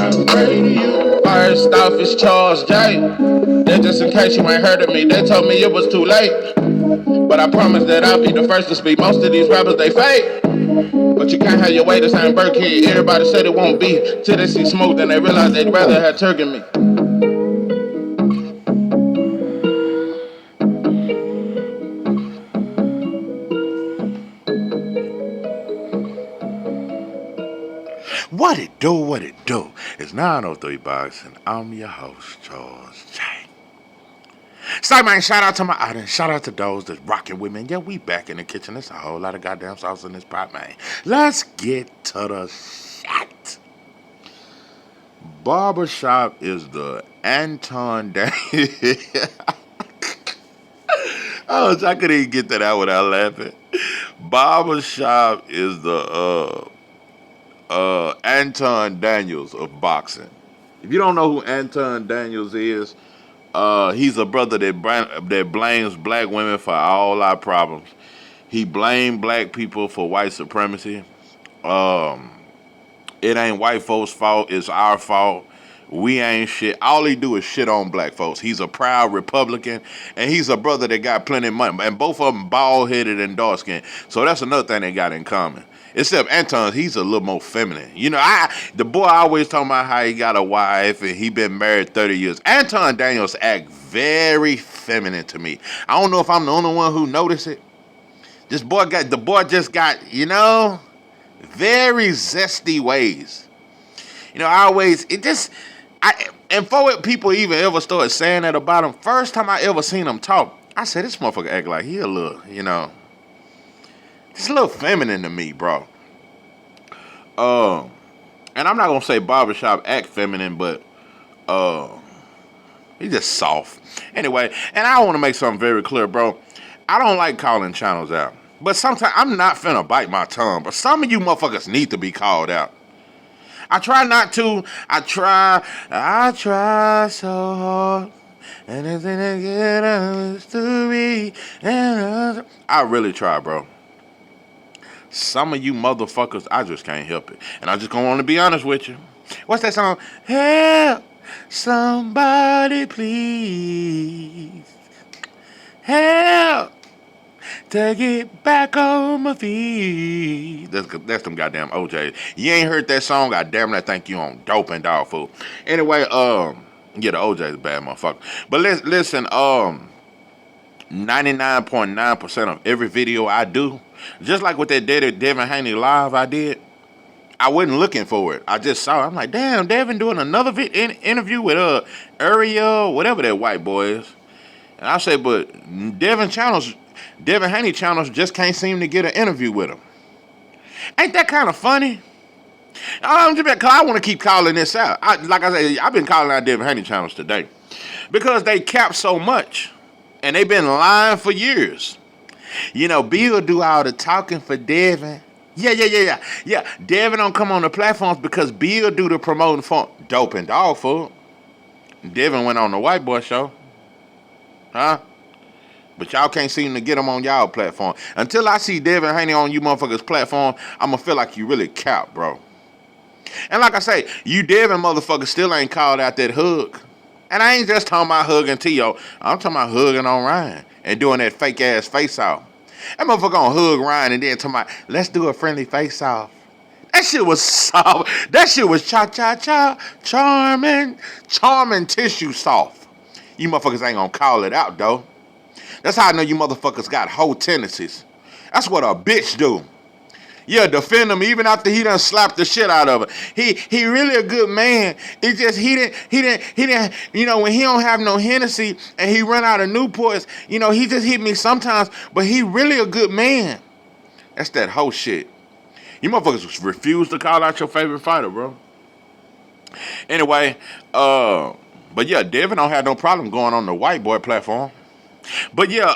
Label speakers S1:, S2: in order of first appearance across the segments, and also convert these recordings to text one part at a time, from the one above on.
S1: not afraid of you. First off, it's Charles J. That just in case you ain't heard of me, they told me it was too late. But I promise that I'll be the first to speak. Most of these rappers, they fake. But you can't have your way the same Burkhead. Everybody said it won't be till they see smoke, then they realize they'd rather have turkey than me.
S2: What it do, what it do? It's 903 Box, and I'm your host, Charles J. So, man, shout out to my audience. Shout out to those that's rocking with me. Yeah, we back in the kitchen. There's a whole lot of goddamn sauce in this pot, man. Let's get to the shit. Barbershop is the ANT0N. Oh, I couldn't even get that out without laughing. Barbershop is the ANT0N of boxing. If you don't know who ANT0N is, he's a brother that blames black women for all our problems. He blamed black people for white supremacy. It ain't white folks' fault, it's our fault. We ain't shit. All he do is shit on black folks. He's a proud Republican, and he's a brother that got plenty of money. And both of them bald-headed and dark-skinned. So that's another thing they got in common. Except Anton, he's a little more feminine. You know, the boy always talking about how he got a wife and he been married 30 years. Anton Daniels act very feminine to me. I don't know if I'm the only one who noticed it. The boy just got, you know, very zesty ways. You know, and before people even ever started saying that about him, first time I ever seen him talk, I said, this motherfucker act like he a little, you know, it's a little feminine to me, bro. And I'm not gonna say Barbershop act feminine, but he's just soft. Anyway, and I want to make something very clear, bro. I don't like calling channels out, but sometimes I'm not finna bite my tongue. But some of you motherfuckers need to be called out. I try not to. I try so hard. Anything to get us to be. I really try, bro. Some of you motherfuckers, I just can't help it. And I just gonna want to be honest with you. What's that song? Help somebody please. Help to get back on my feet. That's them goddamn OJs. You ain't heard that song? Goddamn, I think you on dope and dog food. Anyway, yeah, the OJ's a bad motherfucker. But listen, 99.9% of every video I do, just like with that Devin Haney live I did, I wasn't looking for it. I just saw it. I'm like, damn, Devin doing another interview with Ariel, whatever that white boy is. And I say, but Devin Haney channels just can't seem to get an interview with him. Ain't that kind of funny? Because I want to keep calling this out. Like I said, I've been calling out Devin Haney channels today because they cap so much, and they've been lying for years. You know, Bill do all the talking for Devin. Yeah. Devin don't come on the platforms because Bill do the promoting for dope and dog food. Devin went on the white boy show. Huh? But y'all can't seem to get him on y'all platform. Until I see Devin Haney on you motherfuckers' platform, I'm gonna feel like you really cap, bro. And like I say, you Devin motherfuckers still ain't called out that hug. And I ain't just talking about hugging T.O. I'm talking about hugging on Ryan and doing that fake ass face off. That motherfucker gonna hug Ryan and then talking about, let's do a friendly face off. That shit was soft. That shit was cha-cha-cha, charming tissue soft. You motherfuckers ain't gonna call it out, though. That's how I know you motherfuckers got whole tendencies. That's what a bitch do. Yeah, defend him even after he done slapped the shit out of her. He really a good man. It's just he didn't, you know, when he don't have no Hennessy and he run out of Newports, you know, he just hit me sometimes, but he really a good man. That's that whole shit. You motherfuckers refuse to call out your favorite fighter, bro. Anyway, but yeah, Devin don't have no problem going on the white boy platform. But yeah,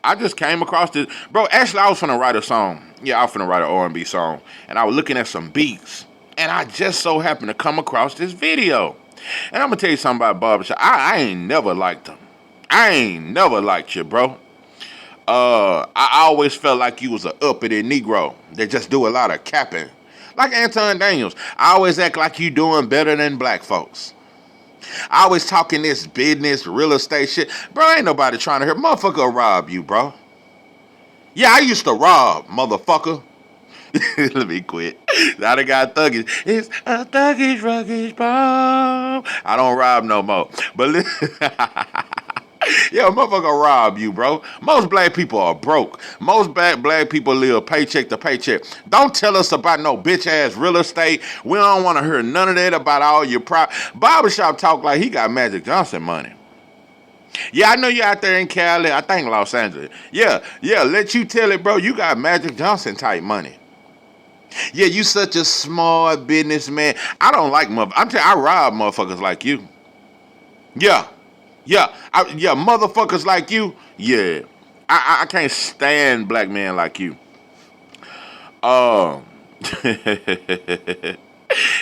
S2: I just came across this. Bro, actually, I was finna write a song. Yeah, I was finna write an R&B song. And I was looking at some beats. And I just so happened to come across this video. And I'm gonna tell you something about Barbershop. I ain't never liked him. I ain't never liked you, bro. I always felt like you was an uppity Negro that just do a lot of capping. Like Anton Daniels, I always act like you doing better than black folks. I always talking this business, real estate shit. Bro, ain't nobody trying to hear. Motherfucker will rob you, bro. Yeah, I used to rob, motherfucker. Let me quit. Now they got thuggish. It's a thuggish, ruggish bomb. I don't rob no more. But listen. Yeah, motherfucker rob you, bro. Most black people are broke. Most black people live paycheck to paycheck. Don't tell us about no bitch ass real estate. We don't want to hear none of that about all your Barbershop talk like he got Magic Johnson money. Yeah, I know you out there in Cali. I think Los Angeles. Yeah, let you tell it, bro. You got Magic Johnson type money. Yeah, you such a smart businessman. I don't like motherfuckers. I rob motherfuckers like you. Yeah. Motherfuckers like you. Yeah, I can't stand black men like you. Um,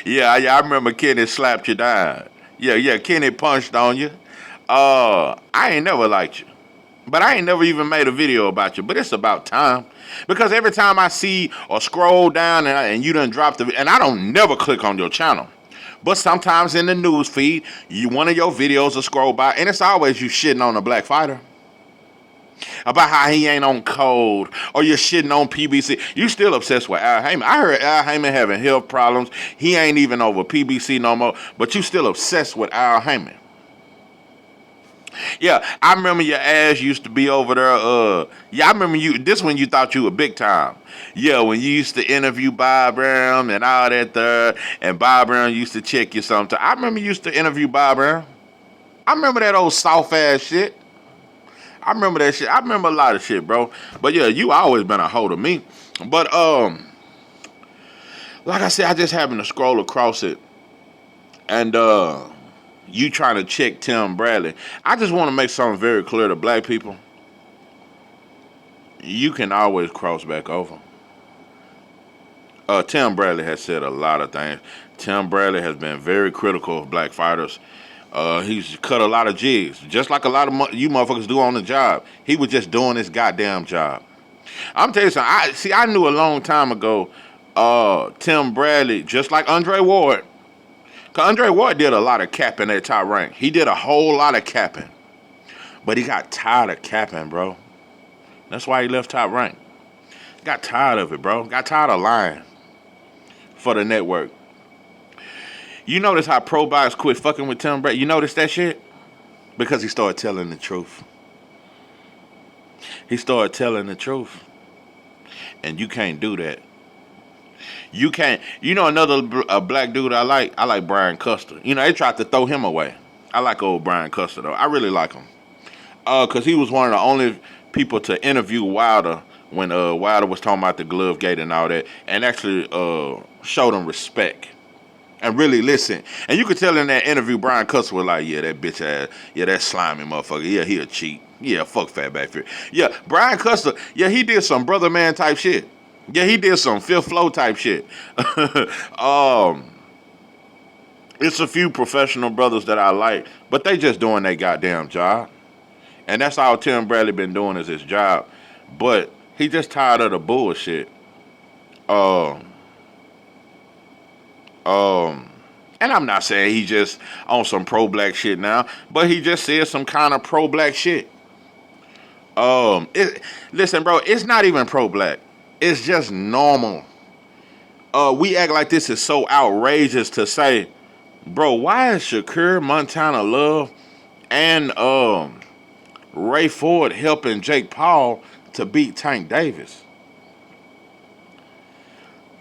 S2: yeah, I remember Kenny slapped you down. Yeah, Kenny punched on you. I ain't never liked you, but I ain't never even made a video about you. But it's about time, because every time I see or scroll down and you done dropped and I don't never click on your channel. But sometimes in the news feed, one of your videos will scroll by, and it's always you shitting on a black fighter. About how he ain't on code, or you're shitting on PBC. You still obsessed with Al Heyman. I heard Al Heyman having health problems. He ain't even over PBC no more, but you still obsessed with Al Heyman. Yeah, I remember your ass used to be over there. Yeah, I remember you. This when you thought you were big time. Yeah, when you used to interview Bob Brown and all that there, and Bob Brown used to check you sometime. I remember you used to interview Bob Brown. I remember that old soft ass shit. I remember that shit. I remember a lot of shit, bro. But yeah, you always been a hoe to me. But like I said, I just happened to scroll across it, and you trying to check Tim Bradley. I just want to make something very clear to black people. You can always cross back over. Tim Bradley has said a lot of things. Tim Bradley has been very critical of black fighters. He's cut a lot of jigs, just like a lot of you motherfuckers do on the job. He was just doing his goddamn job. I'm telling you something. I knew a long time ago, Tim Bradley, just like Andre Ward. Because Andre Ward did a lot of capping at Top Rank. He did a whole lot of capping. But he got tired of capping, bro. That's why he left Top Rank. Got tired of it, bro. Got tired of lying for the network. You notice how Pro Box quit fucking with Tim Bradley? You notice that shit? Because he started telling the truth. He started telling the truth. And you can't do that. You can't. You know another black dude I like Brian Custer. You know, they tried to throw him away. I like old Brian Custer, though. I really like him. Because he was one of the only people to interview Wilder when Wilder was talking about the glove gate and all that, and actually showed him respect. And really listen. And you could tell in that interview, Brian Custer was like, yeah, that bitch ass, yeah, that slimy motherfucker. Yeah, he a cheat. Yeah, fuck Fatback Fury. Yeah, Brian Custer, yeah, he did some brother man type shit. Yeah, he did some fifth flow type shit. It's a few professional brothers that I like, but they just doing their goddamn job. And that's all Tim Bradley been doing is his job. But he just tired of the bullshit. And I'm not saying he just on some pro-black shit now, but he just said some kind of pro-black shit. Listen, bro, it's not even pro-black. It's just normal. We act like this is so outrageous to say, bro, why is Shakur, Montana Love, and Ray Ford helping Jake Paul to beat Tank Davis?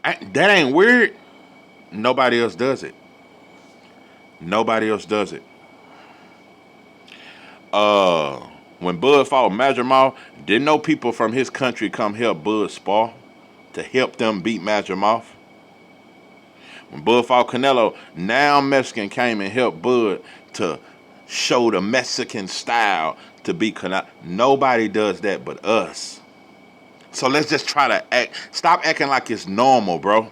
S2: That ain't weird. Nobody else does it. Nobody else does it. When Bud fought Madrimov, didn't no people from his country come help Bud spar to help them beat Madrimov? When Bud fought Canelo, now Mexican came and helped Bud to show the Mexican style to beat Canelo. Nobody does that but us. So let's just try to stop acting like it's normal, bro.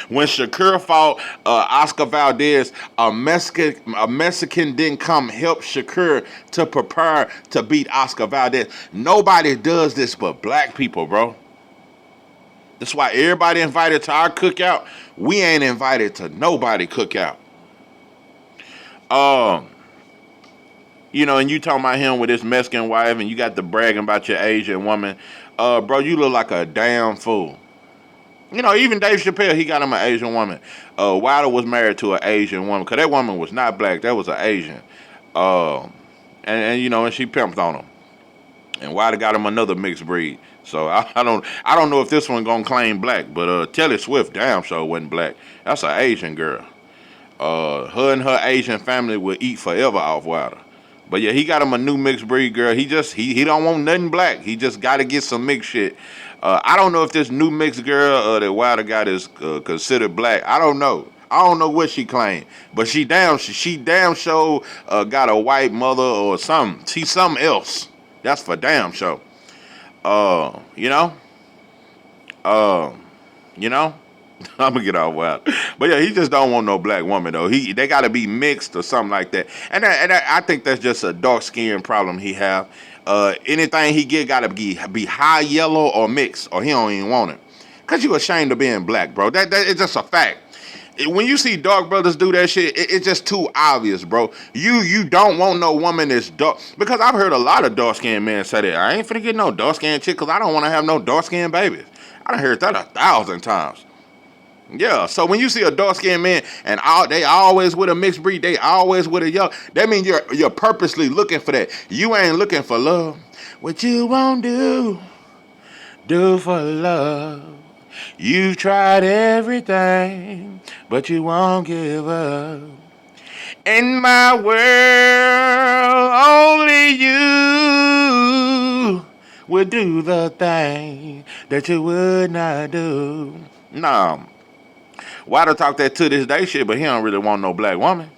S2: When Shakur fought Oscar Valdez, a Mexican didn't come help Shakur to prepare to beat Oscar Valdez. Nobody does this but black people, bro. That's why everybody invited to our cookout. We ain't invited to nobody cookout. Um, and you talking about him with his Mexican wife, and you got the bragging about your Asian woman. Bro, you look like a damn fool. Even Dave Chappelle, he got him an Asian woman. Wilder was married to an Asian woman, because that woman was not black, that was an Asian. And she pimped on him. And Wilder got him another mixed breed. So I don't know if this one gonna claim black, but Taylor Swift damn sure wasn't black. That's an Asian girl. Her and her Asian family will eat forever off Wilder. But yeah, he got him a new mixed breed girl. He don't want nothing black. He just got to get some mixed shit. I don't know if this new mixed girl that Wilder got is considered black. I don't know. I don't know what she claimed, but she damn sure got a white mother or something. She's something else. That's for damn sure. You know. I'm gonna get all wild, but yeah, he just don't want no black woman though. They gotta be mixed or something like that, and I think that's just a dark skin problem he have. Anything he get gotta be high yellow or mixed, or he don't even want it, cause you ashamed of being black, bro. That it's just a fact. When you see dark brothers do that shit, it's just too obvious, bro. You don't want no woman that's dark, because I've heard a lot of dark skinned men say that I ain't finna get no dark skinned chick, cause I don't want to have no dark skinned babies. I done heard that 1,000 times. Yeah, so when you see a dark-skinned man and they always with a mixed breed, they always with a young, that means you're purposely looking for that. You ain't looking for love. What you won't do for love. You've tried everything, but you won't give up. In my world, only you would do the thing that you would not do. No. Wilder talk that to this day shit, but he don't really want no black woman.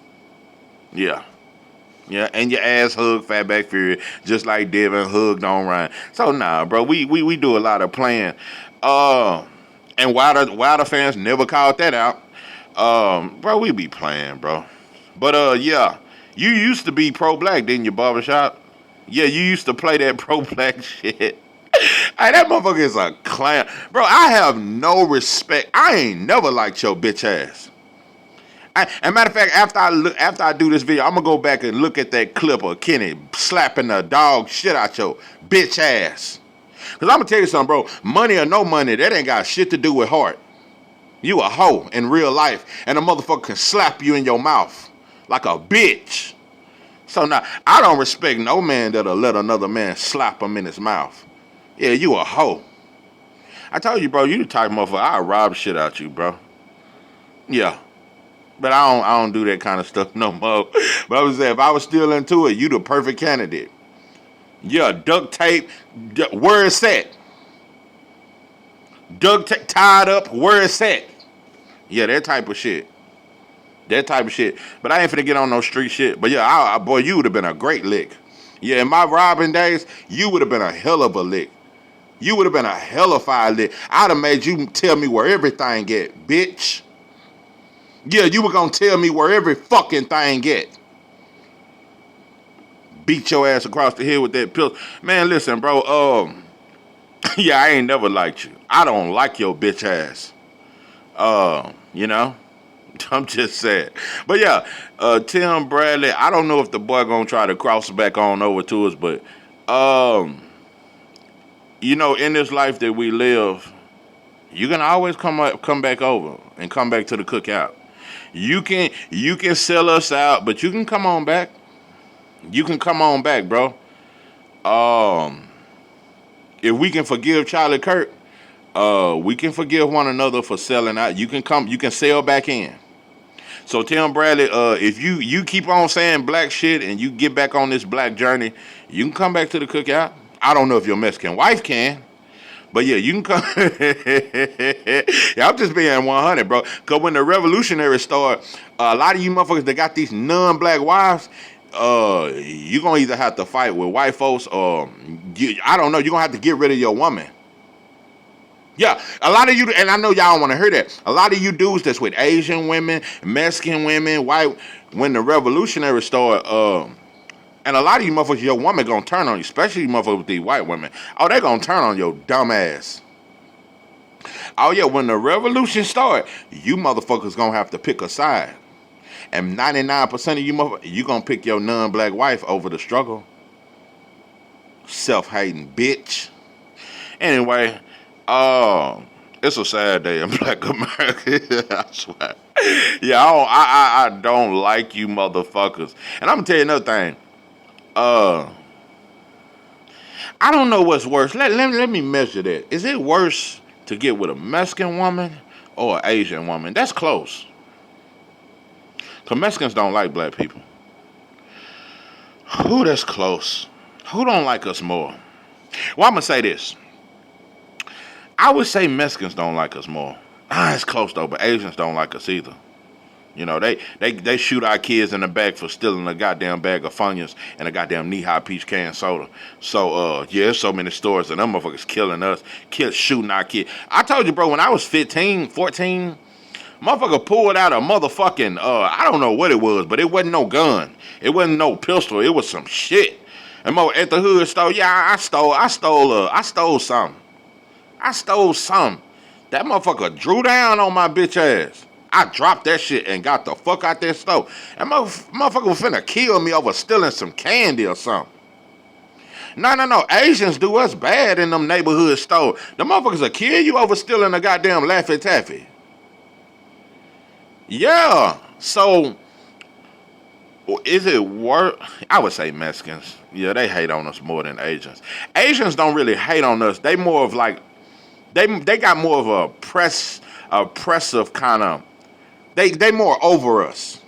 S2: Yeah. Yeah, and your ass hug Fatback Fury, just like Devin hugged on Ryan. So nah, bro, we do a lot of playing. And Wilder fans never called that out. Bro, we be playing, bro. But yeah, you used to be pro-black, didn't you, Barbershop? Yeah, you used to play that pro-black shit. Hey, that motherfucker is a clown. Bro, I have no respect. I ain't never liked your bitch ass. And matter of fact, after I do this video, I'm going to go back and look at that clip of Kenny slapping the dog shit out your bitch ass. Because I'm going to tell you something, bro. Money or no money, that ain't got shit to do with heart. You a hoe in real life, and a motherfucker can slap you in your mouth like a bitch. So now, I don't respect no man that'll let another man slap him in his mouth. Yeah, you a hoe. I told you, bro, you the type of motherfucker, I'll rob shit out you, bro. Yeah. But I don't do that kind of stuff no more. But I was saying, if I was still into it, you the perfect candidate. Yeah, duct tape, where it's at. Duct tape, tied up, where it's at. Yeah, that type of shit. That type of shit. But I ain't finna get on no street shit. But yeah, boy, you would have been a great lick. Yeah, in my robbing days, you would have been a hell of a lick. You would have been a hellified lick. I'd have made you tell me where everything get, bitch. Yeah, you were gonna tell me where every fucking thing get. Beat your ass across the head with that pill. Man, listen, bro. Yeah, I ain't never liked you. I don't like your bitch ass. You know? I'm just saying. But yeah, Tim Bradley, I don't know if the boy gonna try to cross back on over to us, but in this life that we live, you can always come back over and come back to the cookout. You can sell us out, but you can come on back. You can come on back, bro. If we can forgive Charlie Kirk, we can forgive one another for selling out. You can sell back in. So Tim Bradley, if you keep on saying black shit and you get back on this black journey, you can come back to the cookout. I don't know if your Mexican wife can, but yeah, you can come. Yeah, I'm just being 100, bro. Because when the revolutionaries start, a lot of you motherfuckers that got these non-black wives, you're going to either have to fight with white folks or, I don't know, you're going to have to get rid of your woman. Yeah, a lot of you, and I know y'all want to hear that. A lot of you dudes that's with Asian women, Mexican women, white, when the revolutionaries start, and a lot of you motherfuckers, your woman gonna turn on you, especially you motherfuckers with these white women. Oh, they gonna turn on your dumb ass. Oh yeah, when the revolution start, you motherfuckers gonna have to pick a side. And 99% of you motherfuckers, you gonna pick your non-black wife over the struggle. Self-hating bitch. Anyway, it's a sad day in Black America. I swear. Yeah, I don't like you motherfuckers. And I'm gonna tell you another thing. I don't know what's worse. Let me measure that. Is it worse to get with a Mexican woman or an Asian woman? That's close. Because Mexicans don't like black people. Who that's close? Who don't like us more? Well, I'm going to say this. I would say Mexicans don't like us more. It's close though, but Asians don't like us either. You know, they shoot our kids in the back for stealing a goddamn bag of Funyuns and a goddamn knee-high peach can soda. So, yeah, there's so many stories and them motherfuckers killing us, shooting our kids. I told you, bro, when I was 15, 14, motherfucker pulled out a motherfucking, I don't know what it was, but it wasn't no gun. It wasn't no pistol. It was some shit. And at the hood store, yeah, I stole something. I stole something. That motherfucker drew down on my bitch ass. I dropped that shit and got the fuck out that store. And motherfucker was finna kill me over stealing some candy or something. No. Asians do us bad in them neighborhood stores. The motherfuckers will kill you over stealing a goddamn Laffy Taffy. Yeah. So, is it worth? I would say Mexicans. Yeah, they hate on us more than Asians. Asians don't really hate on us. They more of like, they got more of a oppressive kind of, they more over us.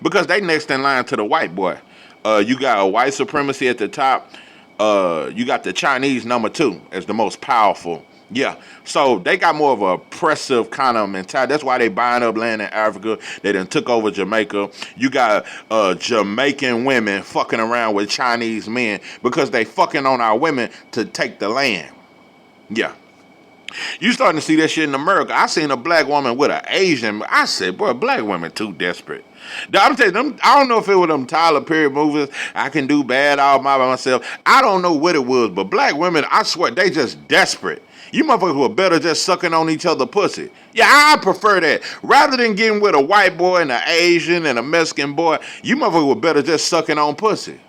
S2: Because they next in line to the white boy. You got a white supremacy at the top. You got the Chinese number 2 as the most powerful. Yeah, so they got more of a oppressive kind of mentality. That's why they buying up land in Africa. They done took over Jamaica. You got Jamaican women fucking around with Chinese men because they fucking on our women to take the land. Yeah. You starting to see that shit in America. I seen a black woman with an Asian. I said, boy, black women too desperate. I'm telling them, I don't know if it was them Tyler Perry movies, I can do bad all by myself. I don't know what it was, but black women, I swear, they just desperate. You motherfuckers were better just sucking on each other pussy. Yeah, I prefer that. Rather than getting with a white boy and an Asian and a Mexican boy, you motherfuckers were better just sucking on pussy.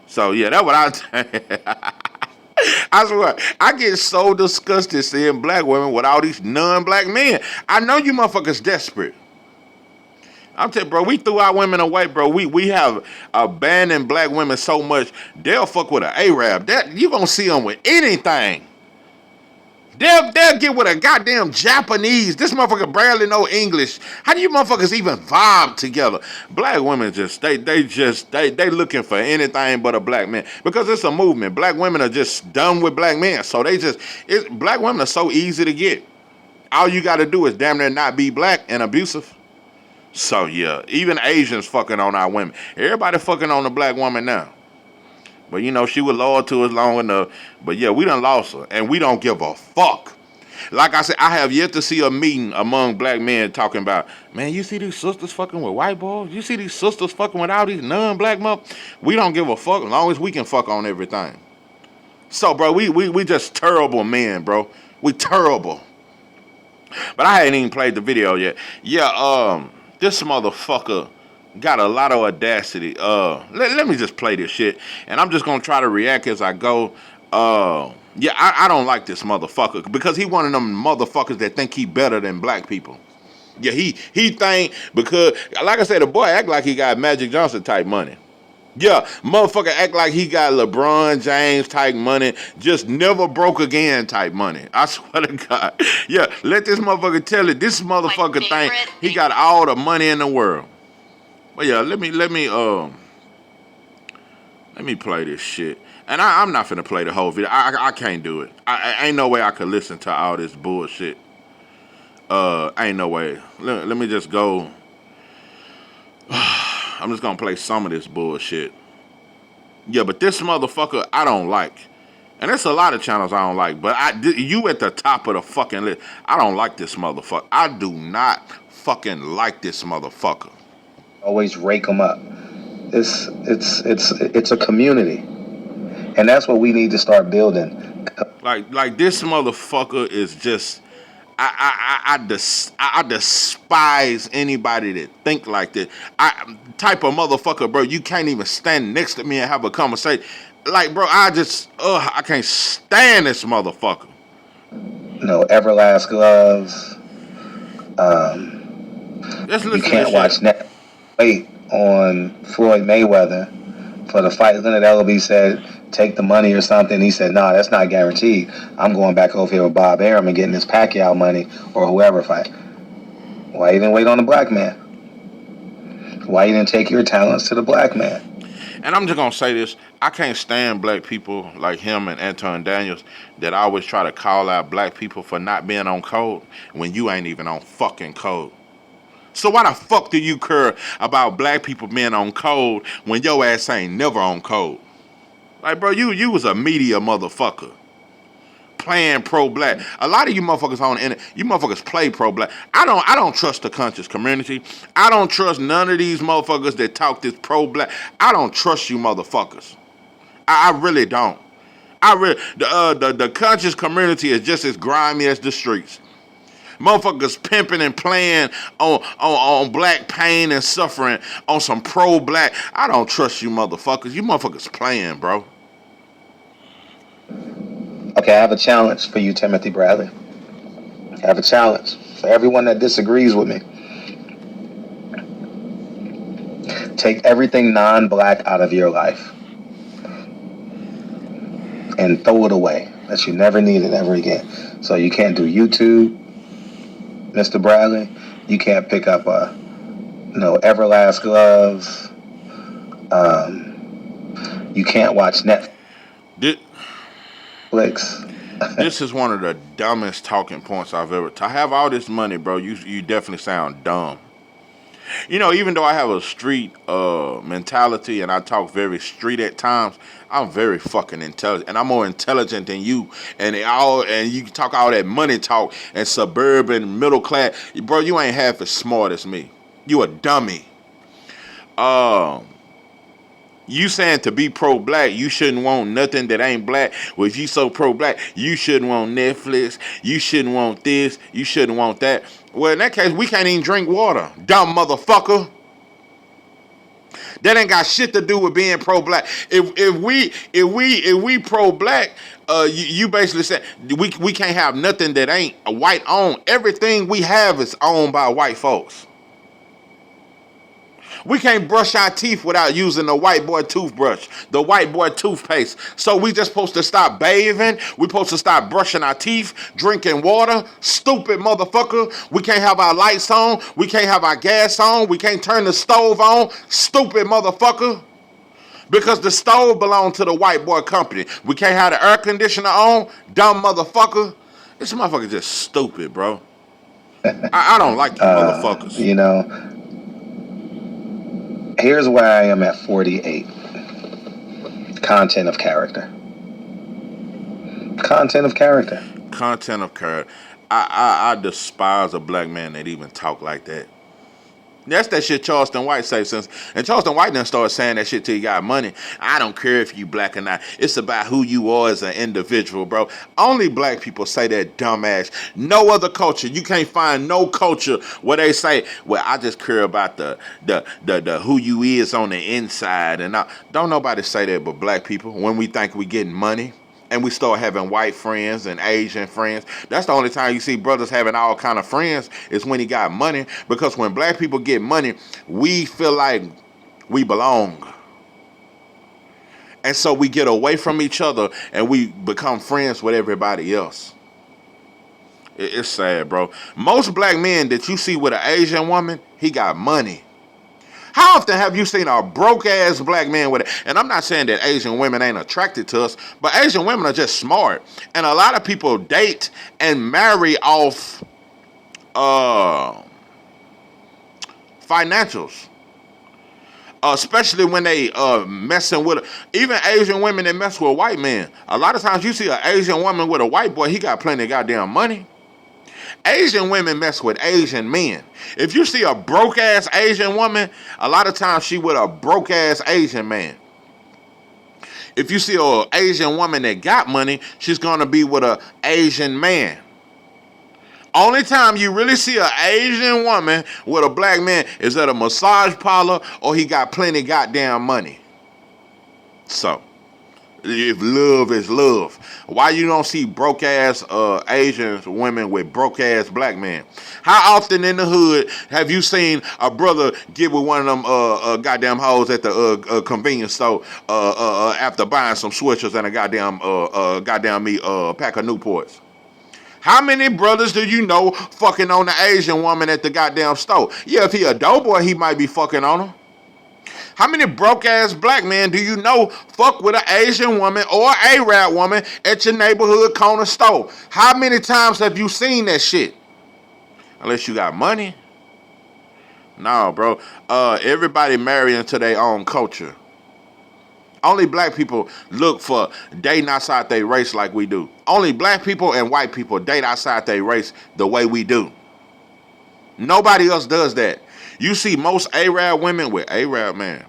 S2: So, yeah, that's what I I swear, I get so disgusted seeing black women with all these non-black men. I know you motherfuckers desperate. I'm telling you, bro, we threw our women away, bro. We have abandoned black women so much, they'll fuck with an Arab. That you gonna see them with anything. They'll get with a goddamn Japanese. This motherfucker barely know English. How do you motherfuckers even vibe together? Black women just they looking for anything but a black man because it's a movement. Black women are just done with black men, so black women are so easy to get. All you got to do is damn near not be black and abusive. So yeah, even Asians fucking on our women. Everybody fucking on the black woman now. But, you know, she was loyal to us long enough. But, yeah, we done lost her. And we don't give a fuck. Like I said, I have yet to see a meeting among black men talking about, man, you see these sisters fucking with white boys? You see these sisters fucking with all these non-black motherfuckers? We don't give a fuck as long as we can fuck on everything. So, bro, we just terrible men, bro. We terrible. But I hadn't even played the video yet. Yeah, this motherfucker got a lot of audacity. Let me just play this shit, and I'm just gonna try to react as I go. Yeah, I don't like this motherfucker because he one of them motherfuckers that think he better than black people. Yeah, he think because, like I said, the boy act like he got Magic Johnson type money. Yeah, motherfucker act like he got LeBron James type money, just never broke again type money. I swear to God. Yeah, let this motherfucker tell it. This motherfucker think he got all the money in the world. But yeah, let me play this shit. And I'm not finna play the whole video. I can't do it. I ain't no way I could listen to all this bullshit. Ain't no way. Let me just go. I'm just gonna play some of this bullshit. Yeah, but this motherfucker I don't like. And there's a lot of channels I don't like. But you at the top of the fucking list. I don't like this motherfucker. I do not fucking like this motherfucker.
S3: Always rake them up. It's a community, and that's what we need to start building.
S2: Like this motherfucker is just, I despise anybody that think like that. I type of motherfucker, bro. You can't even stand next to me and have a conversation. Like, bro, I can't stand this motherfucker.
S3: No Everlast gloves.
S2: Let's
S3: You
S2: listen to
S3: can't
S2: this
S3: watch
S2: shit.
S3: wait on Floyd Mayweather for the fight. Leonard Ellaby said, take the money or something. He said, no, that's not guaranteed. I'm going back over here with Bob Arum and getting this Pacquiao money or whoever fight. Why you didn't wait on the black man? Why you didn't take your talents to the black man?
S2: And I'm just gonna say this: I can't stand black people like him and Anton Daniels that always try to call out black people for not being on code when you ain't even on fucking code. So why the fuck do you care about black people being on code when your ass ain't never on code? Like, bro, you was a media motherfucker. Playing pro-black. A lot of you motherfuckers on the internet, you motherfuckers play pro-black. I don't trust the conscious community. I don't trust none of these motherfuckers that talk this pro-black. I don't trust you motherfuckers. I really don't. The conscious community is just as grimy as the streets. Motherfuckers pimping and playing on black pain and suffering on some pro-black. I don't trust you motherfuckers. You motherfuckers playing, bro.
S3: Okay, I have a challenge for you, Timothy Bradley. I have a challenge for everyone that disagrees with me. Take everything non-black out of your life and throw it away, that you never need it ever again. So you can't do YouTube, Mr. Bradley. You can't pick up Everlast gloves. You can't watch Netflix.
S2: This is one of the dumbest talking points I've ever. To have all this money, bro, you definitely sound dumb. You know, even though I have a street mentality and I talk very street at times, I'm very fucking intelligent, and I'm more intelligent than you. And you talk all that money talk and suburban middle class, bro. You ain't half as smart as me. You a dummy. You saying to be pro-black, you shouldn't want nothing that ain't black. Well, if you so pro-black, you shouldn't want Netflix. You shouldn't want this. You shouldn't want that. Well, in that case, we can't even drink water, dumb motherfucker. That ain't got shit to do with being pro-black. If we pro-black, you basically said we can't have nothing that ain't a white owned. Everything we have is owned by white folks. We can't brush our teeth without using the white boy toothbrush, the white boy toothpaste. So we just supposed to stop bathing. We supposed to stop brushing our teeth, drinking water. Stupid motherfucker. We can't have our lights on. We can't have our gas on. We can't turn the stove on. Stupid motherfucker. Because the stove belongs to the white boy company. We can't have the air conditioner on. Dumb motherfucker. This motherfucker just stupid, bro. I don't like you motherfuckers.
S3: You know, here's where I am at 48. Content of character. Content of character.
S2: Content of character. I despise a black man that even talk like that. That's that shit Charleston White say since, and Charleston White done started saying that shit till he got money. I don't care if you black or not. It's about who you are as an individual, bro. Only black people say that dumbass. No other culture. You can't find no culture where they say, well, I just care about the who you is on the inside. And don't nobody say that but black people when we think we getting money. And we start having white friends and Asian friends. That's the only time you see brothers having all kind of friends is when he got money. Because when black people get money, we feel like we belong. And so we get away from each other and we become friends with everybody else. It's sad, bro. Most black men that you see with an Asian woman, he got money. How often have you seen a broke-ass black man with it? And I'm not saying that Asian women ain't attracted to us, but Asian women are just smart. And a lot of people date and marry off financials. Especially when they messing with even Asian women that mess with a white man. A lot of times you see an Asian woman with a white boy, he got plenty of goddamn money. Asian women mess with Asian men. If you see a broke-ass Asian woman, a lot of times she with a broke-ass Asian man. If you see an Asian woman that got money, she's going to be with an Asian man. Only time you really see an Asian woman with a black man is at a massage parlor or he got plenty goddamn money. So, if love is love, why you don't see broke ass Asian women with broke ass black men? How often in the hood have you seen a brother get with one of them goddamn hoes at the convenience store after buying some switches and a goddamn pack of Newports? How many brothers do you know fucking on the Asian woman at the goddamn store? Yeah, if he a doughboy, he might be fucking on her. How many broke ass black men do you know fuck with an Asian woman or Arab woman at your neighborhood corner store? How many times have you seen that shit? Unless you got money. No, bro. Everybody marrying to their own culture. Only black people look for dating outside their race like we do. Only black people and white people date outside their race the way we do. Nobody else does that. You see most Arab women with Arab man.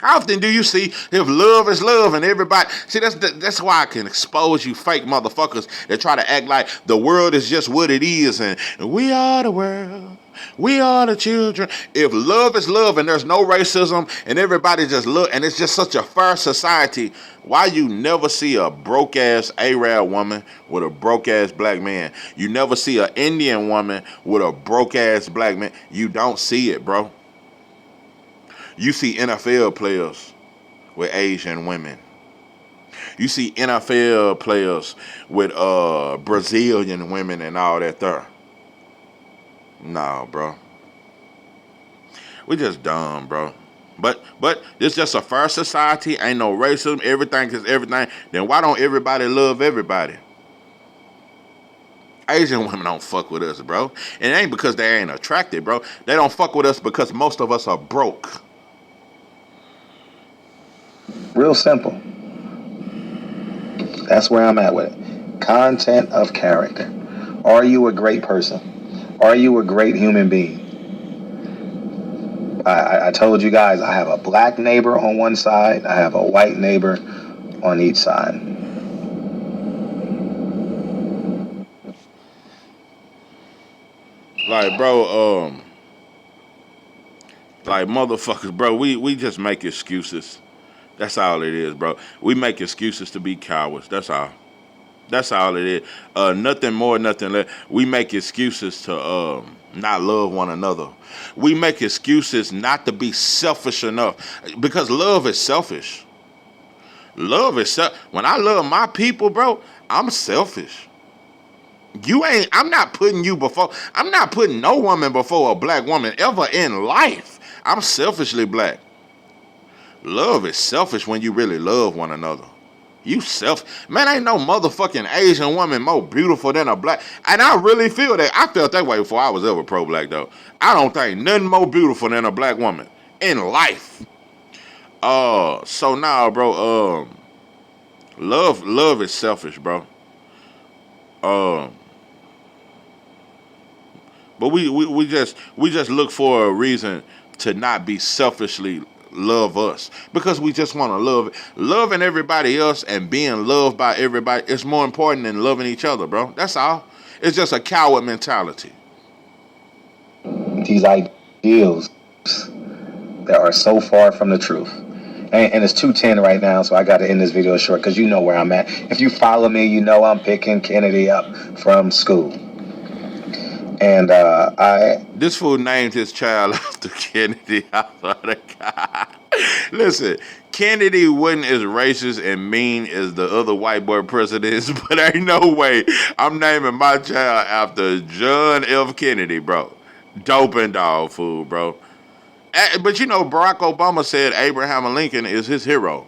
S2: How often do you see if love is love and everybody... See, that's why I can expose you fake motherfuckers that try to act like the world is just what it is and we are the world. We are the children. If love is love and there's no racism and everybody just look and it's just such a fair society, why you never see a broke ass Arab woman with a broke ass black man? You never see an Indian woman with a broke ass black man. You don't see it, bro. You see NFL players with Asian women. You see NFL players with Brazilian women and all that there. Nah, bro. We just dumb, bro. But it's just a fair society. Ain't no racism. Everything is everything. Then why don't everybody love everybody? Asian women don't fuck with us, bro. And it ain't because they ain't attractive, bro. They don't fuck with us because most of us are broke.
S3: Real simple. That's where I'm at with it. Content of character. Are you a great person? Are you a great human being? I told you guys I have a black neighbor on one side. I have a white neighbor on each side.
S2: Like, bro, like motherfuckers, bro, we just make excuses. That's all it is, bro. We make excuses to be cowards. That's all. That's all it is. Nothing more, nothing less. We make excuses to not love one another. We make excuses not to be selfish enough because love is selfish. Love is when I love my people, bro, I'm selfish. I'm not putting you before. I'm not putting no woman before a black woman ever in life. I'm selfishly black. Love is selfish when you really love one another. You man, ain't no motherfucking Asian woman more beautiful than a black. And I really feel that. I felt that way before I was ever pro-black, though. I don't think nothing more beautiful than a black woman in life. So now, bro, love is selfish, bro. But we just look for a reason to not be selfishly love us because we just want to loving everybody else and being loved by everybody is more important than loving each other, bro. That's all. It's just a coward mentality.
S3: These ideals that are so far from the truth. And it's 2:10 right now, so I got to end this video short because you know where I'm at. If you follow me, you know I'm picking Kennedy up from school. And
S2: this fool named his child after Kennedy. I swear to God. Listen, Kennedy wasn't as racist and mean as the other white boy presidents, but ain't no way I'm naming my child after John F. Kennedy, bro. Dope and dog food, bro. But you know, Barack Obama said Abraham Lincoln is his hero.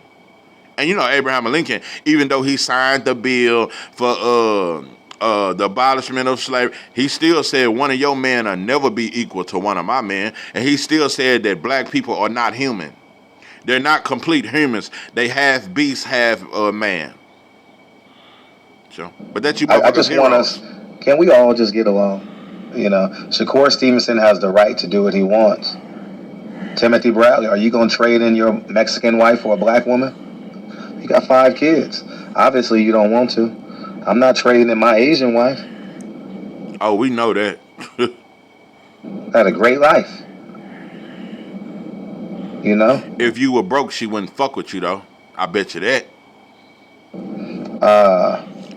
S2: And you know, Abraham Lincoln, even though he signed the bill for the abolishment of slavery, he still said one of your men will never be equal to one of my men. And he still said that black people are not human. They're not complete humans. They half beast, half man. So, but that you.
S3: I just want us. Can we all just get along? You know, Shakur Stevenson has the right to do what he wants. Timothy Bradley, are you going to trade in your Mexican wife for a black woman? You got 5 kids. Obviously, you don't want to. I'm not trading in my Asian wife.
S2: Oh, we know that.
S3: Had a great life. You know?
S2: If you were broke, she wouldn't fuck with you, though. I bet you that.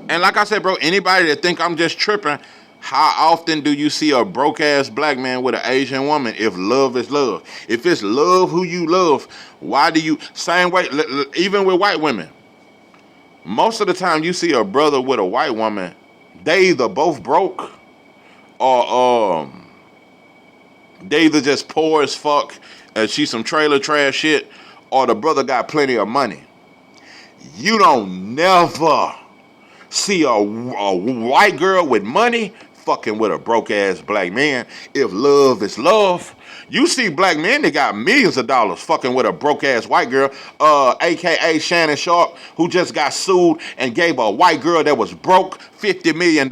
S2: And like I said, bro, anybody that think I'm just tripping, how often do you see a broke-ass black man with an Asian woman if love is love? If it's love who you love, why do you... Same way, even with white women. Most of the time you see a brother with a white woman, they either both broke or they either just poor as fuck and she some trailer trash shit, or the brother got plenty of money. You don't never see a white girl with money fucking with a broke ass black man if love is love. You see black men that got millions of dollars fucking with a broke ass white girl, aka Shannon Sharp, who just got sued and gave a white girl that was broke $50 million.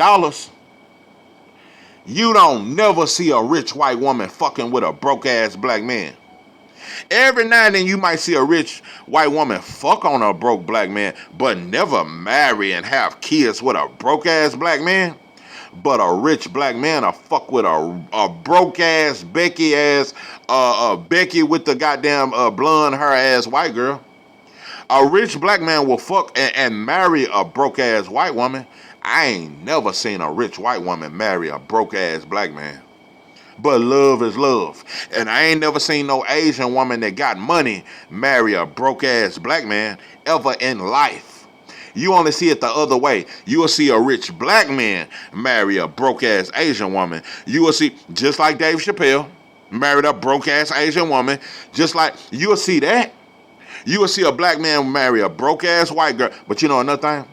S2: You don't never see a rich white woman fucking with a broke ass black man. Every now and then you might see a rich white woman fuck on a broke black man, but never marry and have kids with a broke ass black man. But a rich black man will fuck with a broke ass Becky Becky with the goddamn blonde hair ass white girl. A rich black man will fuck and marry a broke ass white woman. I ain't never seen a rich white woman marry a broke ass black man. But love is love. And I ain't never seen no Asian woman that got money marry a broke ass black man ever in life. You only see it the other way. You will see a rich black man marry a broke ass Asian woman. You will see, just like Dave Chappelle married a broke ass Asian woman, just like you will see that. You will see a black man marry a broke ass white girl. But you know another thing?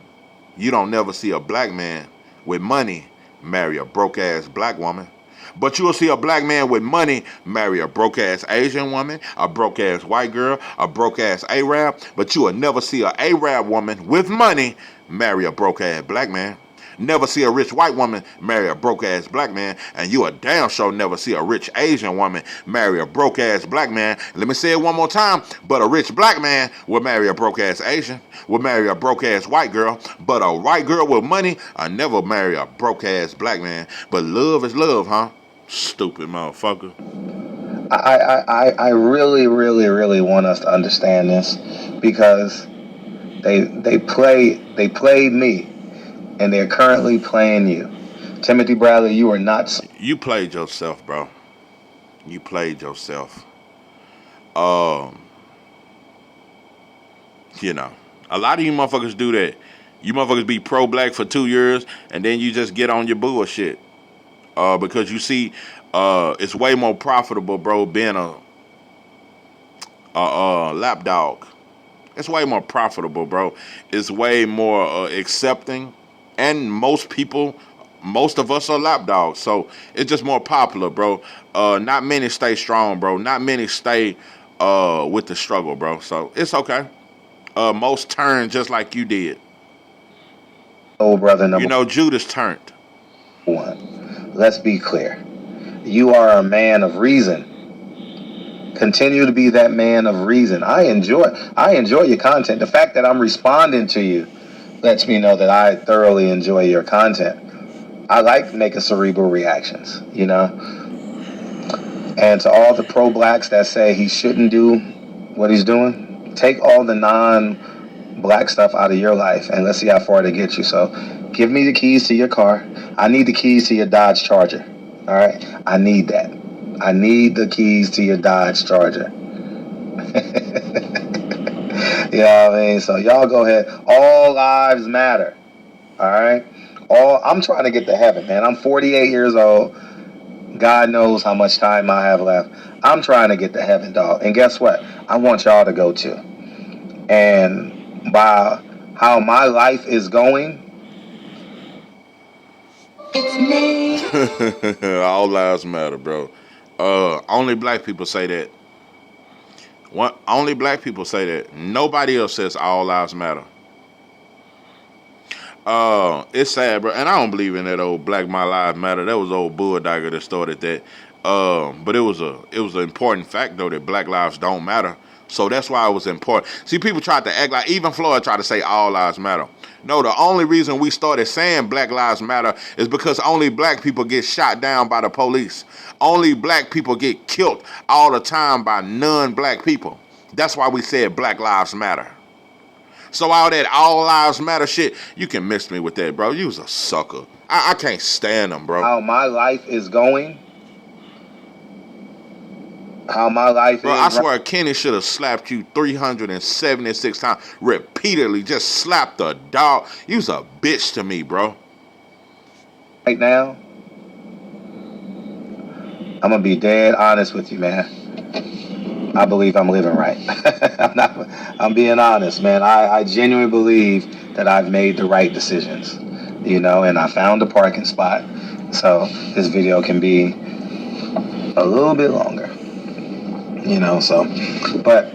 S2: You don't never see a black man with money marry a broke ass black woman. But you'll see a black man with money marry a broke-ass Asian woman, a broke-ass white girl, a broke-ass Arab. But you will never see an Arab woman with money marry a broke-ass black man. Never see a rich white woman marry a broke-ass black man. And you a damn sure never see a rich Asian woman marry a broke-ass black man. Let me say it one more time. But a rich black man will marry a broke-ass Asian, will marry a broke-ass white girl. But a white girl with money will never marry a broke-ass black man. But love is love, huh? Stupid motherfucker.
S3: I really, really, really want us to understand this, because they played me, and they're currently playing you. Timothy Bradley, you are not.
S2: You played yourself, bro. You played yourself. You know, a lot of you motherfuckers do that. You motherfuckers be pro-black for 2 years, and then you just get on your bullshit. Because you see, it's way more profitable, bro, being a lapdog. It's way more profitable, bro. It's way more accepting, and most of us are lapdogs, so it's just more popular, bro. Not many stay strong, bro. Not many stay with the struggle, bro. So it's okay. Most turn just like you did.
S3: Oh, brother, number
S2: You know, Judas turned.
S3: one. Let's be clear. You are a man of reason. Continue to be that man of reason. I enjoy your content. The fact that I'm responding to you lets me know that I thoroughly enjoy your content. I like making cerebral reactions, you know. And to all the pro-blacks that say he shouldn't do what he's doing, take all the non-black stuff out of your life and let's see how far they get you. So give me the keys to your car. I need the keys to your Dodge Charger. All right? I need that. I need the keys to your Dodge Charger. You know what I mean? So y'all go ahead. All lives matter. All right? I'm trying to get to heaven, man. I'm 48 years old. God knows how much time I have left. I'm trying to get to heaven, dog. And guess what? I want y'all to go too. And by how my life is going,
S2: It's me. All lives matter, bro. Only black people say that. Only black people say that. Nobody else says all lives matter. It's sad, bro. And I don't believe in that old Black My Lives Matter. That was old Bulldogger that started that. But it was an important fact though that black lives don't matter. So that's why it was important. See, people tried to act like, even Floyd tried to say all lives matter. No, the only reason we started saying black lives matter is because only black people get shot down by the police. Only black people get killed all the time by non-black people. That's why we said black lives matter. So all that all lives matter shit, you can miss me with that, bro. You was a sucker. I can't stand them, bro.
S3: How my life is going. How my life
S2: Bro,
S3: is.
S2: I swear Kenny should have slapped you 376 times repeatedly. Just slapped the dog. You was a bitch to me, bro.
S3: Right now, I'm gonna be dead honest with you, man. I believe I'm living right. I'm being honest, man. I genuinely believe that I've made the right decisions, you know, and I found a parking spot. So this video can be a little bit longer, you know, so, but,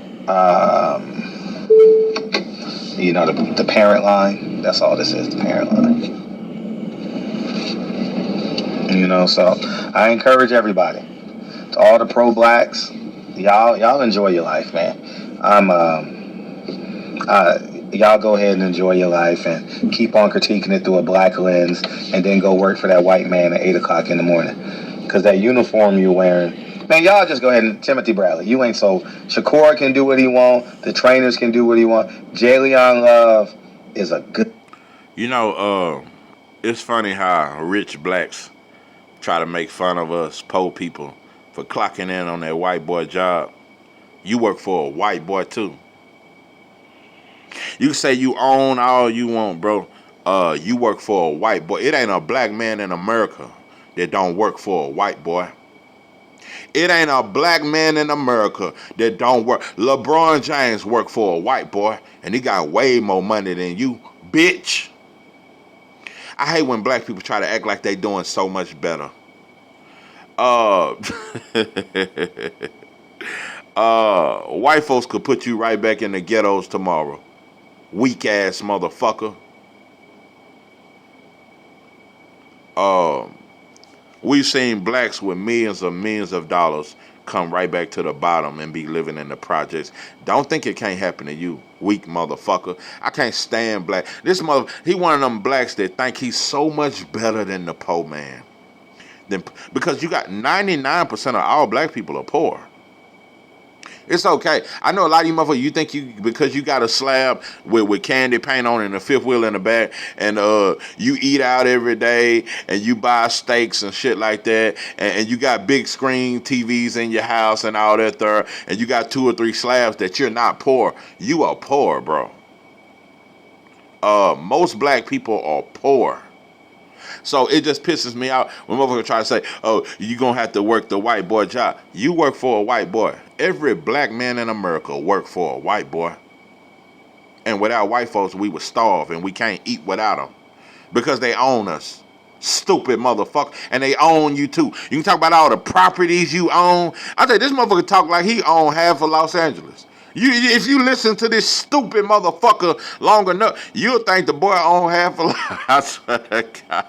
S3: you know, the parent line, that's all this is, the parent line. You know, so I encourage everybody, to all the pro-blacks, y'all enjoy your life, man. Y'all go ahead and enjoy your life and keep on critiquing it through a black lens, and then go work for that white man at 8 o'clock in the morning. Because that uniform you're wearing, man, y'all just go ahead and, Timothy Bradley, you ain't so, Shakur can do what he want, the trainers can do what he want, Jalen Love is a good.
S2: You know, it's funny how rich blacks try to make fun of us poor people for clocking in on that white boy job. You work for a white boy too. You can say you own all you want, bro. You work for a white boy. It ain't a black man in America that don't work for a white boy. It ain't a black man in America that don't work. LeBron James worked for a white boy, and he got way more money than you, bitch. I hate when black people try to act like they doing so much better. White folks could put you right back in the ghettos tomorrow. Weak ass motherfucker. We've seen blacks with millions of dollars come right back to the bottom and be living in the projects. Don't think it can't happen to you, weak motherfucker. I can't stand black. He one of them blacks that think he's so much better than the poor man. Because you got 99% of all black people are poor. It's okay. I know a lot of you motherfuckers, you think because you got a slab with candy paint on it and a fifth wheel in the back, and you eat out every day and you buy steaks and shit like that, and you got big screen TVs in your house and all that there, and you got 2 or 3 slabs, that you're not poor. You are poor, bro. Most black people are poor. So it just pisses me out when motherfuckers try to say, oh, you gonna have to work the white boy job. You work for a white boy. Every black man in America work for a white boy. And without white folks, we would starve, and we can't eat without them. Because they own us. Stupid motherfucker. And they own you too. You can talk about all the properties you own. I tell you, this motherfucker talk like he owned half of Los Angeles. If you listen to this stupid motherfucker long enough, you'll think the boy owned half of I swear to God.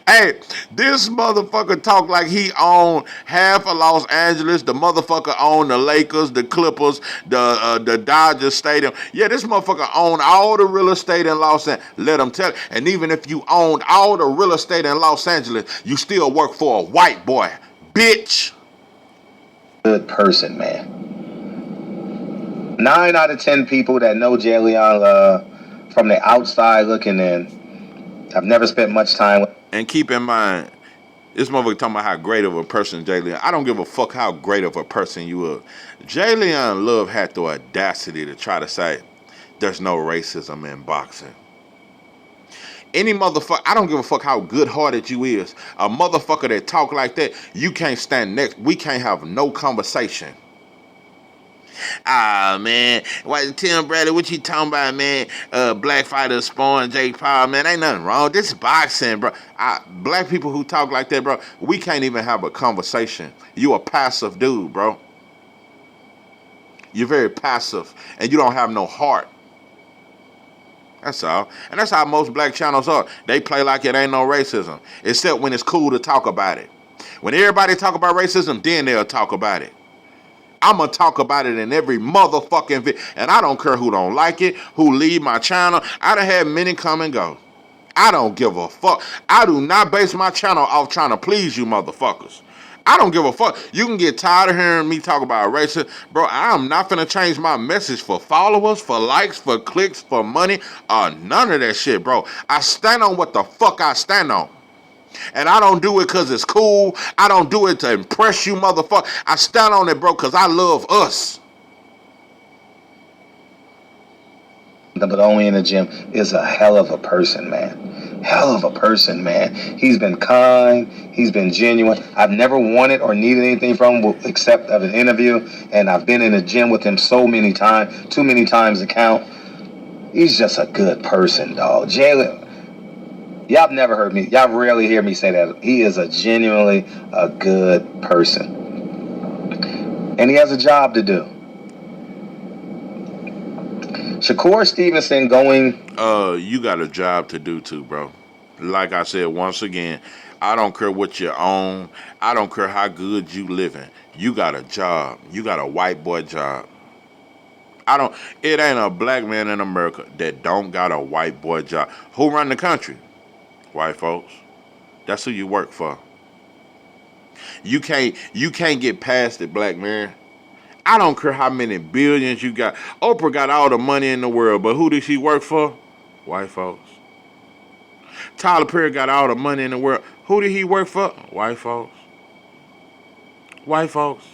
S2: Hey, this motherfucker talk like he owned half of Los Angeles. The motherfucker owned the Lakers, the Clippers, the Dodgers Stadium. Yeah, this motherfucker owned all the real estate in Los Angeles. Let him tell you. And even if you owned all the real estate in Los Angeles, you still work for a white boy, bitch.
S3: Good person, man. 9 out of 10 people that know Jalen Love from the outside looking in, I've never spent much time with.
S2: And keep in mind, this motherfucker talking about how great of a person Jalen. I don't give a fuck how great of a person you are. Jalen Love had the audacity to try to say there's no racism in boxing. Any motherfucker, I don't give a fuck how good-hearted you is. A motherfucker that talk like that, you can't stand next. We can't have no conversation. Ah, man. What, Tim Bradley, what you talking about, man? Black fighters spawn Jake Paul, man. Ain't nothing wrong. This is boxing, bro. Black people who talk like that, bro, we can't even have a conversation. You a passive dude, bro. You're very passive, and you don't have no heart. That's all. And that's how most black channels are. They play like it ain't no racism, except when it's cool to talk about it. When everybody talk about racism, then they'll talk about it. I'm going to talk about it in every motherfucking video. And I don't care who don't like it, who leave my channel. I done had many come and go. I don't give a fuck. I do not base my channel off trying to please you motherfuckers. I don't give a fuck. You can get tired of hearing me talk about racism. Bro, I'm not finna change my message for followers, for likes, for clicks, for money, or none of that shit, bro. I stand on what the fuck I stand on. And I don't do it because it's cool. I don't do it to impress you, motherfucker. I stand on it, bro, because I love us.
S3: But only in the gym is a hell of a person, man. Hell of a person, man. He's been kind. He's been genuine. I've never wanted or needed anything from him except of an interview. And I've been in the gym with him so many times, too many times to count. He's just a good person, dog. Jalen. Y'all have never heard me. Y'all rarely hear me say that. He is a genuinely a good person. And he has a job to do. Shakur Stevenson going...
S2: You got a job to do too, bro. Like I said, once again, I don't care what you own. I don't care how good you living. You got a job. You got a white boy job. It ain't a black man in America that don't got a white boy job. Who run the country? White folks. That's who you work for. You can't get past it, black man. I don't care how many billions you got. Oprah got all the money in the world, but who did she work for? White folks. Tyler Perry got all the money in the world. Who did he work for? White folks. White folks.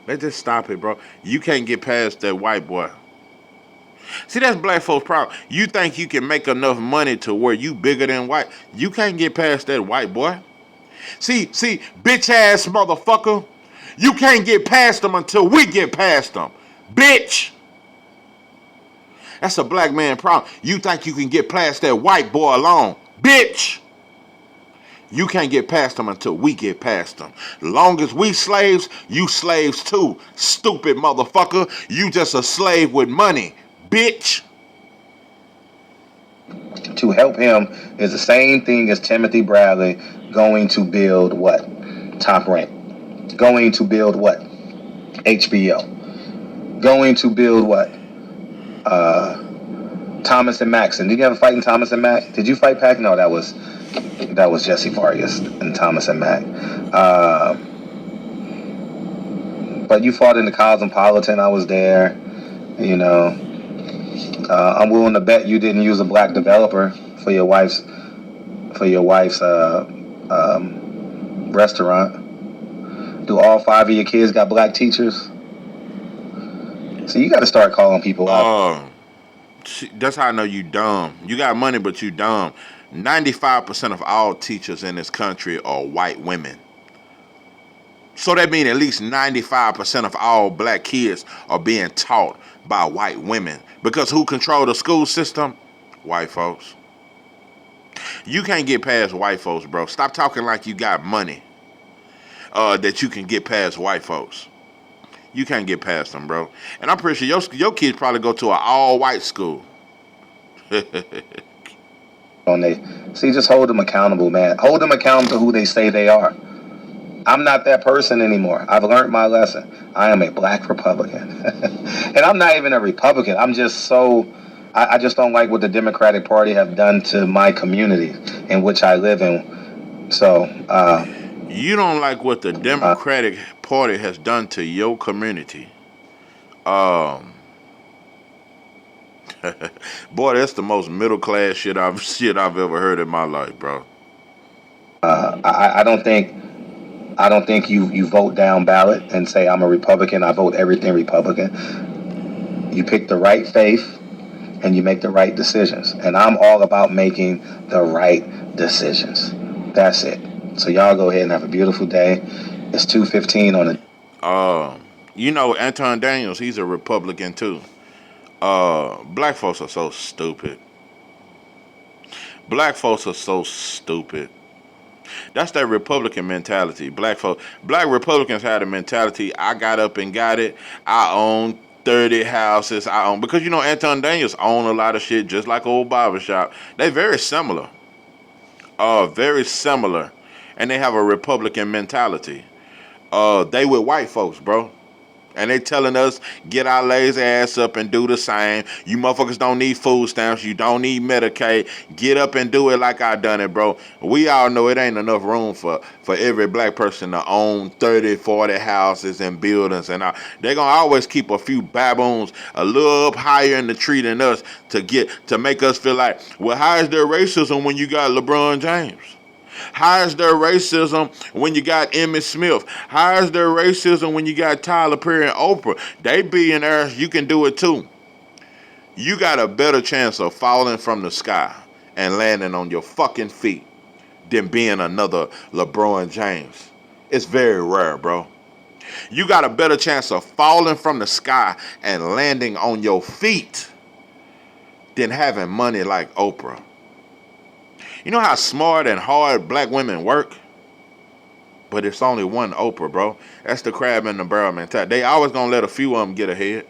S2: Let's just stop it, bro. You can't get past that white boy. See, that's black folks' problem. You think you can make enough money to where you bigger than white. You can't get past that white boy. See, bitch ass motherfucker. You can't get past them until we get past them. Bitch. That's a black man problem. You think you can get past that white boy alone. Bitch. You can't get past them until we get past them. Long as we slaves, you slaves too. Stupid motherfucker. You just a slave with money. Bitch.
S3: To help him is the same thing as Timothy Bradley going to build what? Top Rank. Going to build what? HBO. Going to build what? Thomas and Max. And did you ever fight in Thomas and Mac? Did you fight Pac? No, that was Jesse Vargas and Thomas and Mac. But you fought in the Cosmopolitan. I was there. You know. I'm willing to bet you didn't use a black developer for your wife's restaurant. Do all 5 of your kids got black teachers? So you got to start calling people out.
S2: That's how I know you dumb. You got money, but you dumb. 95% of all teachers in this country are white women. So that means at least 95% of all black kids are being taught by white women. Because who control the school system? White folks. You can't get past white folks, bro. Stop talking like you got money. That you can get past white folks. You can't get past them, bro. And I'm pretty sure your kids probably go to an all-white school.
S3: See, just hold them accountable, man. Hold them accountable to who they say they are. I'm not that person anymore. I've learned my lesson. I am a black Republican. And I'm not even a Republican. I'm just I just don't like what the Democratic Party have done to my community in which I live in. So,
S2: you don't like what the Democratic Party has done to your community. Boy, that's the most middle class shit I've ever heard in my life, bro.
S3: I don't think you vote down ballot and say I'm a Republican. I vote everything Republican. You pick the right faith and you make the right decisions. And I'm all about making the right decisions. That's it. So y'all go ahead and have a beautiful day. It's 2:15 on the...
S2: You know, Anton Daniels, he's a Republican too. Black folks are so stupid. Black folks are so stupid. That's that Republican mentality. Black Republicans had a mentality. I got up and got it. I own 30 houses. Because you know Anton Daniels own a lot of shit, just like old barbershop. They very similar. Very similar. and they have a Republican mentality. They with white folks, bro. And they telling us, get our lazy ass up and do the same. You motherfuckers don't need food stamps. You don't need Medicaid. Get up and do it like I done it, bro. We all know it ain't enough room for every black person to own 30, 40 houses and buildings. And they're going to always keep a few baboons a little up higher in the tree than us to make us feel like, well, how is there racism when you got LeBron James? How is there racism when you got Emmitt Smith? How is there racism when you got Tyler Perry and Oprah? They billionaires, you can do it too. You got a better chance of falling from the sky and landing on your fucking feet than being another LeBron James. It's very rare, bro. You got a better chance of falling from the sky and landing on your feet than having money like Oprah. You know how smart and hard black women work? But it's only one Oprah, bro. That's the crab in the barrel mentality. They always gonna let a few of them get ahead.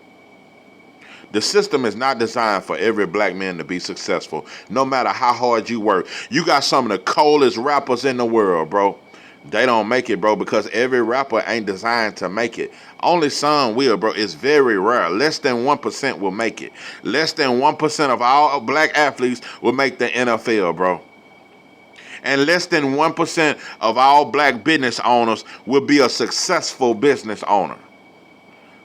S2: The system is not designed for every black man to be successful, no matter how hard you work. You got some of the coldest rappers in the world, bro. They don't make it, bro, because every rapper ain't designed to make it. Only some will, bro. It's very rare. Less than 1% will make it. Less than 1% of all black athletes will make the NFL, bro. And less than 1% of all black business owners will be a successful business owner.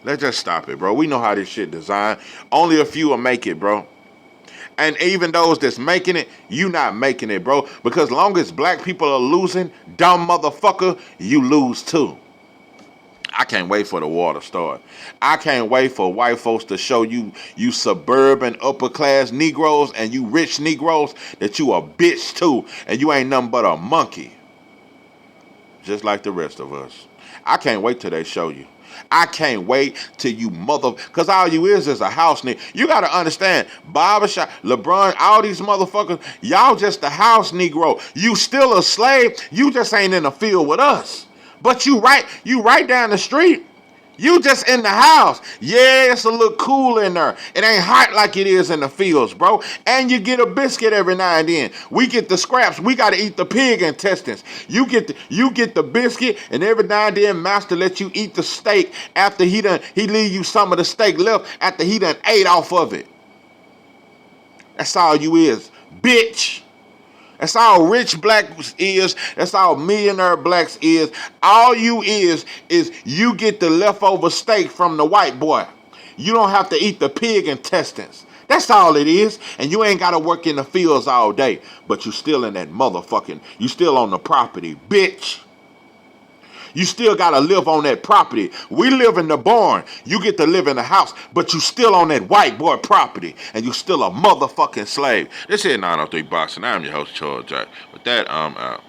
S2: Let's just stop it, bro. We know how this shit designed. Only a few will make it, bro. And even those that's making it, you not making it, bro. Because long as black people are losing, dumb motherfucker, you lose too. I can't wait for the war to start. I can't wait for white folks to show you suburban upper class Negroes and you rich Negroes that you a bitch too and you ain't nothing but a monkey. Just like the rest of us. I can't wait till they show you. I can't wait till you because all you is a house nigga. You got to understand, Barbershop, LeBron, all these motherfuckers, y'all just a house Negro. You still a slave. You just ain't in the field with us. But you right down the street. You just in the house. Yeah, it's a little cool in there. It ain't hot like it is in the fields, bro. And you get a biscuit every now and then. We get the scraps. We got to eat the pig intestines. You get the biscuit, and every now and then master let you eat the steak after he leave you some of the steak left after he done ate off of it. That's all you is, bitch. That's all rich blacks is. That's all millionaire blacks is. All you is you get the leftover steak from the white boy. You don't have to eat the pig intestines. That's all it is. And you ain't got to work in the fields all day. But you still in that motherfucking, you still on the property, bitch. You still got to live on that property. We live in the barn. You get to live in the house, but you still on that white boy property, and you still a motherfucking slave. This is 903 Boxing. I'm your host, Charles Jack. With that, I'm out.